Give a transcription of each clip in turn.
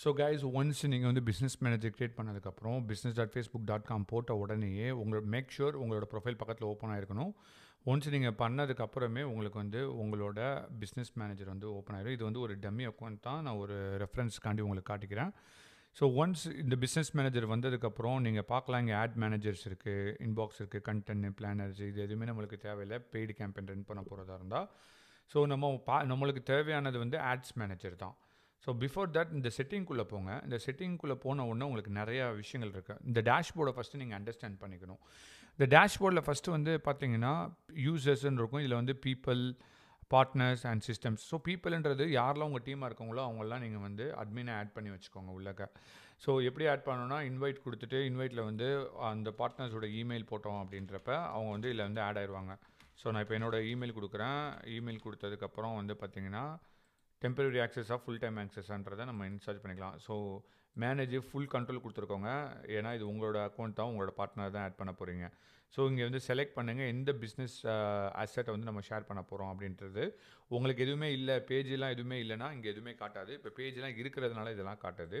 So guys once நீங்கள் வந்து business manager create பண்ணதுக்கப்புறம் business.facebook.com போட்ட உடனேயே உங்களோட மேக் ஷூர் உங்களோட ப்ரொஃபைல் பக்கத்தில் ஓப்பன் ஆகிருக்கணும். ஒன்ஸ் நீங்கள் பண்ணதுக்கப்புறமே உங்களுக்கு வந்து உங்களோட பிஸ்னஸ் மேனேஜர் வந்து ஓப்பன் ஆகிடும். இது வந்து ஒரு டம்மி அக்கௌண்ட் தான், நான் ஒரு ரெஃபரன்ஸ்க்காண்டி உங்களுக்கு காட்டிக்கிறேன். ஸோ ஒன்ஸ் இந்த பிஸ்னஸ் மேனேஜர் வந்ததுக்கப்புறம் நீங்கள் பார்க்கலாம், இங்கே ஆட் மேனேஜர்ஸ் இருக்குது, இன்பாக்ஸ் இருக்குது, கண்டென்ட் பிளானர்ஸ், இது எதுவுமே நம்மளுக்கு தேவையில்லை. பெய்டு கேம்பெயின் ரன் பண்ண போகிறதா இருந்தால் ஸோ நம்மளுக்கு தேவையானது வந்து ஆட்ஸ் மேனேஜர் தான். ஸோ பிஃபோர் தட் இந்த செட்டிங்குள்ளே போங்க. இந்த செட்டிங்குள்ளே போன உடனே உங்களுக்கு நிறையா விஷயங்கள் இருக்குது. இந்த டேஷ்போர்டை ஃபஸ்ட்டு நீங்கள் அண்டர்ஸ்டாண்ட் பண்ணிக்கணும். இந்த டேஷ்போர்டில் ஃபஸ்ட்டு வந்து பார்த்தீங்கன்னா யூசர்ஸ்ன்னு இருக்கும். இதில் வந்து people, partners and systems. So பீப்புள்ன்றது யாரெல்லாம் உங்கள் டீமாக இருக்கவங்களோ அவங்களாம் நீங்கள் வந்து அட்மினை ஆட் பண்ணி வச்சுக்கோங்க உள்ளக்க. ஸோ எப்படி ஆட் பண்ணணும்னா, இன்வைட் கொடுத்துட்டு இன்வைட்டில் வந்து அந்த பார்ட்னர்ஸோட இமெயில் போட்டோம் அப்படின்றப்ப அவங்க வந்து இதில் வந்து ஆட் ஆயிடுவாங்க. ஸோ நான் இப்போ என்னோடய இமெயில் கொடுக்குறேன். இமெயில் கொடுத்ததுக்கப்புறம் வந்து பார்த்தீங்கன்னா டெம்பரரி ஆக்சஸாக ஃபுல் டைம் ஆக்சஸான்றதை நம்ம இன்சார்ஜ் பண்ணிக்கலாம். ஸோ மேனேஜர் ஃபுல் கண்ட்ரோல் கொடுத்துருக்கோங்க. ஏன்னா இது உங்களோட அக்கௌண்ட் தான், உங்களோட பார்ட்னர் தான் ஆட் பண்ண போகிறீங்க. ஸோ இங்கே வந்து செலக்ட் பண்ணுங்கள் எந்த பிஸ்னஸ் அசெட்டை வந்து நம்ம ஷேர் பண்ண போகிறோம் அப்படின்றது. உங்களுக்கு எதுவுமே இல்லை, பேஜெலாம் எதுவுமே இல்லைனா இங்கே எதுவுமே காட்டாது. இப்போ பேஜெலாம் இருக்கிறதுனால இதெல்லாம் காட்டுது.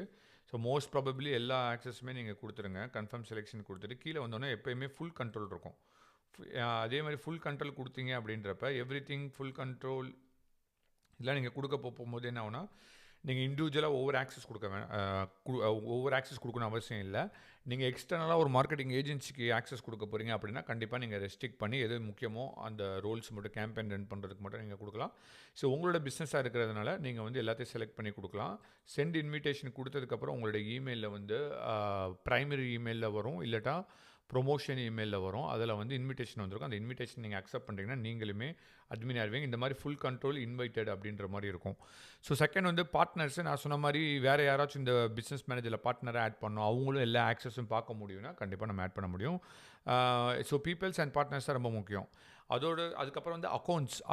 ஸோ மோஸ்ட் ப்ராபப்ளி எல்லா ஆக்சஸுமே நீங்கள் கொடுத்துருங்க. கன்ஃபார்ம் செலெக்ஷன் கொடுத்துட்டு கீழே வந்தோன்னே எப்போயுமே ஃபுல் கண்ட்ரோல் இருக்கும். அதே மாதிரி ஃபுல் கண்ட்ரோல் கொடுத்தீங்க அப்படின்றப்ப எவ்ரிதிங் ஃபுல் கண்ட்ரோல் இதெல்லாம் நீங்கள் கொடுக்க போகும்போது என்ன ஆகுனா, நீங்கள் இண்டிவிஜுவலாக ஒவ்வொரு ஆக்சஸ் ஒவ்வொரு ஆக்சஸ் கொடுக்கணும் அவசியம் இல்லை. நீங்கள் எக்ஸ்டர்னலாக ஒரு மார்க்கெட்டிங் ஏஜென்சிக்கு ஆக்சஸ் கொடுக்க போகிறீங்க அப்படின்னா கண்டிப்பாக நீங்கள் ரெஸ்ட்ரிக்ட் பண்ணி எது முக்கியமோ அந்த ரோல்ஸ் மட்டும் கேம்பெயின் ரன் பண்ணுறதுக்கு மட்டும் நீங்கள் கொடுக்கலாம். ஸோ உங்களோட பிஸ்னஸாக இருக்கிறதுனால நீங்கள் வந்து எல்லாத்தையும் செலக்ட் பண்ணி கொடுக்கலாம். சென்ட் இன்விடேஷன் கொடுத்ததுக்கப்புறம் உங்களோட இமெயிலில் வந்து ப்ரைமரி இமெயிலில் வரும், இல்லாட்டா ப்ரொமோஷன் இமெயிலில் வரும். அதில் வந்து இன்விடேஷன் வந்திருக்கும். அந்த இன்விடேஷன் நீங்கள் அக்செப்ட் பண்ணுறீங்கன்னா நீங்களுமே அட்மின் ஆகிடுவீங்க. இந்த மாதிரி ஃபுல் கண்ட்ரோல் இன்வைட்டட் அப்படின்ற மாதிரி இருக்கும். ஸோ செகண்ட் வந்து பார்ட்னர்ஸ். நான் சொன்ன மாதிரி வேறு யாராச்சும் இந்த பிஸ்னஸ் மேனேஜரில் பார்ட்னரை ஆட் பண்ணோம், அவங்களும் எல்லா ஆக்சஸும் பார்க்க முடியும்னா கண்டிப்பாக நம்ம ஆட் பண்ண முடியும். ஸோ பீப்பிள்ஸ் அண்ட் பார்ட்னர்ஸ் தான் ரொம்ப முக்கியம். அதுக்கப்புறம் வந்து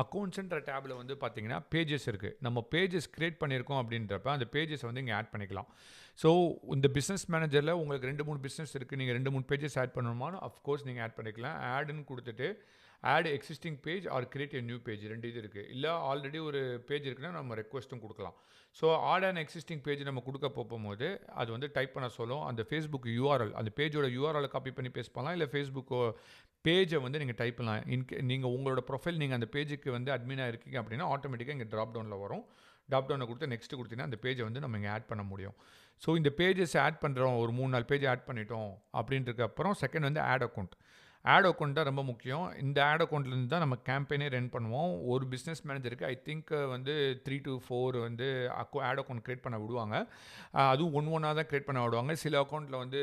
அக்கௌண்ட்ஸ்ன்ற டேபில் வந்து பார்த்தீங்கன்னா பேஜஸ் இருக்குது. நம்ம பேஜஸ் க்ரியேட் பண்ணியிருக்கோம் அப்படின்றப்ப அந்த பேஜஸ் வந்து இங்கே ஆட் பண்ணிக்கலாம். ஸோ இந்த பிஸ்னஸ் மேனேஜரில் உங்களுக்கு 2-3 பிஸ்னஸ் இருக்குது, நீங்கள் 2-3 பேஜஸ் ஆட் பண்ணணுமானு அஃப்கோர்ஸ் நீங்கள் ஆட் பண்ணிக்கலாம். ஆடுன்னு கொடுத்துட்டு add existing page or create a new page, 2 இது இருக்குது. இல்லை ஆல்ரெடி ஒரு பேஜ் இருக்குன்னா நம்ம ரெக்வஸ்ட்டும் கொடுக்கலாம். So add and existing page நம்ம கொடுக்க போகும்போது அது வந்து டைப் பண்ண சொல்லும். அந்த ஃபேஸ்புக் யூஆர்எல், அந்த பேஜோட யூஆர்எல் காப்பி பண்ணி பேஸ்ட் பண்ணலாம். இல்லை ஃபேஸ்புக் பேஜை வந்து நீங்கள் டைப் பண்ணலாம். நீங்கள் உங்களோட ப்ரொஃபைல் நீங்கள் அந்த பேஜுக்கு வந்து அட்மினாக இருக்கீங்க அப்படின்னா ஆட்டோமேட்டிக்காக இங்கே ட்ராப் டவுனில் வரும். ட்ராப் டவுனை கொடுத்து நெக்ஸ்ட் கொடுத்தீங்கன்னா அந்த பேஜை வந்து நம்ம இங்கே ஆட் பண்ண முடியும். ஸோ இந்த பேஜஸ் ஆட் பண்ணுறோம், ஒரு 3-4 பேஜ் ஆட் பண்ணிட்டோம் அப்படின்றதுக்கப்புறம் செகண்ட் வந்து ஆட் அக்கௌண்ட். ஆட் அக்கௌண்ட் தான் ரொம்ப முக்கியம். இந்த ஆட் அக்கௌண்ட்லேருந்து தான் நம்ம கேம்பெயினே ரன் பண்ணுவோம். ஒரு பிஸ்னஸ் மேனேஜருக்கு ஐ திங்க் வந்து 3 to 4 வந்து ஆட் அக்கௌண்ட் க்ரியேட் பண்ண விடுவாங்க. அதுவும் ஒன்றா தான் க்ரியேட் பண்ண விடுவாங்க. சில அக்கௌண்ட்டில் வந்து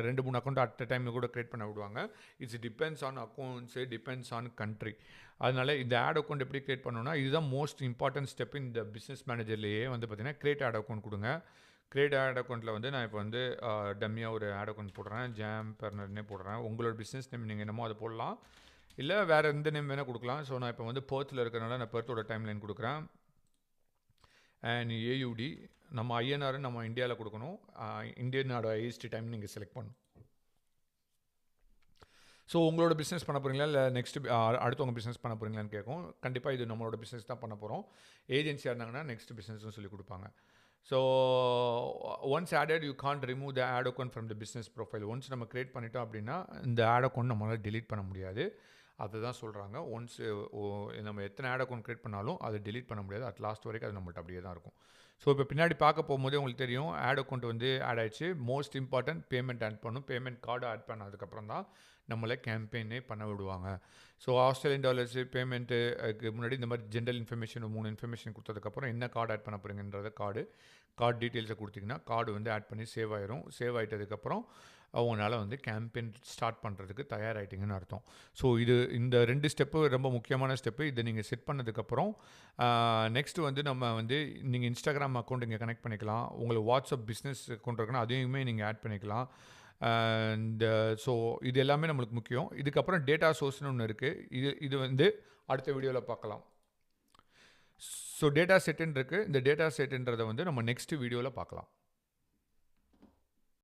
2-3 அக்கௌண்ட் அட் அ டைம் கூட க்ரியேட் பண்ண விடுவாங்க. It's depends on accounts, depends on country. அதனால் இந்த ஆட் அக்கௌண்ட் எப்படி க்ரியேட் பண்ணணும்னா இதுதான் மோஸ்ட் இம்பார்ட்டன்ட் ஸ்டெப் இந்த பிஸ்னஸ் மேனேஜர்லேயே வந்து பார்த்தீங்கன்னா கிரியேட் ஆட் அக்கௌண்ட் கொடுங்க. கிரியேட் ஆட் அக்கௌண்ட்டில் வந்து நான் இப்போ வந்து டம்மியாக ஒரு ஆட் அக்கௌண்ட் போடுறேன், ஜாம் பெர்னர்னே போடுறேன். உங்களோட பிஸ்னஸ் நேம் நீங்கள் என்னமோ அதை போடலாம், இல்லை வேறு எந்த நேம் வேணால் கொடுக்கலாம். ஸோ நான் இப்போ வந்து பெர்த்தில் இருக்கிறனால நான் பெர்த்தோட டைம்லைன் கொடுக்குறேன். அண்ட் ஏயுடி நம்ம ஐஎன்ஆர் நம்ம இந்தியாவில் கொடுக்கணும். இந்தியனோட ஐஎஸ்டி டைம் நீங்கள் செலக்ட் பண்ணணும். ஸோ உங்களோட பிஸ்னஸ் பண்ண போகிறீங்களா இல்லை அடுத்தவங்க பிஸ்னஸ் பண்ண போகிறீங்களான்னு கேட்கும். கண்டிப்பாக இது நம்மளோட பிஸ்னஸ் தான் பண்ண போகிறோம். ஏஜென்சியாக இருந்தாங்கன்னா நெக்ஸ்ட் பிஸ்னஸ்னு சொல்லி கொடுப்பாங்க. So once added you can't remove the ad account from the business profile. Once நம்ம க்ரியேட் பண்ணிட்டோம் அப்படின்னா இந்த ஆட் அக்கௌண்ட் நம்மளால் டெலீட் பண்ண முடியாது. அதை தான் சொல்கிறாங்க. ஒன்ஸ் நம்ம எத்தனை ஆட் அக்கௌண்ட் க்ரியேட் பண்ணாலும் அதை டெலீட் பண்ண முடியாது. அட் லாஸ்ட் வரைக்கும் அது நம்மள்ட்ட அப்படியே தான் இருக்கும். ஸோ இப்போ பின்னாடி பார்க்க போகும்போதே உங்களுக்கு தெரியும் ஆட் அக்கௌண்ட் வந்து ஆட் ஆயிடுச்சு. மோஸ்ட் இம்பார்ட்டன்ட் பேமெண்ட் ஆட் பண்ணணும். பேமெண்ட் கார்டு ஆட் பண்ணதுக்கப்புறம் தான் நம்மளை கேம்பெயினே பண்ண விடுவாங்க. ஸோ ஆஸ்திரேலியன் டாலர்ஸு பேமெண்ட்டுக்கு முன்னாடி இந்த மாதிரி ஜென்ரல் இன்ஃபர்மேஷன் 3 இன்ஃபர்மேஷன் கொடுத்ததுக்கப்புறம் என்ன கார்டு ஆட் பண்ண போகிறீங்கன்றத கார்டு டீட்டெயில்ஸை கொடுத்தீங்கன்னா கார்டு வந்து ஆட் பண்ணி சேவ் ஆயிரும். சேவ் ஆகிட்டதுக்கப்புறம் அவங்களால வந்து கேம்பெயின் ஸ்டார்ட் பண்ணுறதுக்கு தயாராகிட்டிங்கன்னு அர்த்தம். ஸோ இந்த 2 ஸ்டெப்பு ரொம்ப முக்கியமான ஸ்டெப்பு. இதை நீங்கள் செட் பண்ணதுக்கப்புறம் நெக்ஸ்ட்டு வந்து நம்ம வந்து நீங்கள் இன்ஸ்டாகிராம் அக்கௌண்ட் இங்கே கனெக்ட் பண்ணிக்கலாம். உங்களுக்கு வாட்ஸ்அப் பிஸ்னஸ் அக்கௌண்ட் இருக்குன்னா அதையுமே நீங்கள் ஆட் பண்ணிக்கலாம். ஸோ இது எல்லாமே நம்மளுக்கு முக்கியம். இதுக்கப்புறம் டேட்டா சோர்ஸ்னு ஒன்று இருக்குது. இது வந்து அடுத்த வீடியோவில் பார்க்கலாம். ஸோ டேட்டா செட்டுன்னு இருக்குது. இந்த டேட்டா செட்டுன்றதை வந்து நம்ம நெக்ஸ்ட் வீடியோவில் பார்க்கலாம்.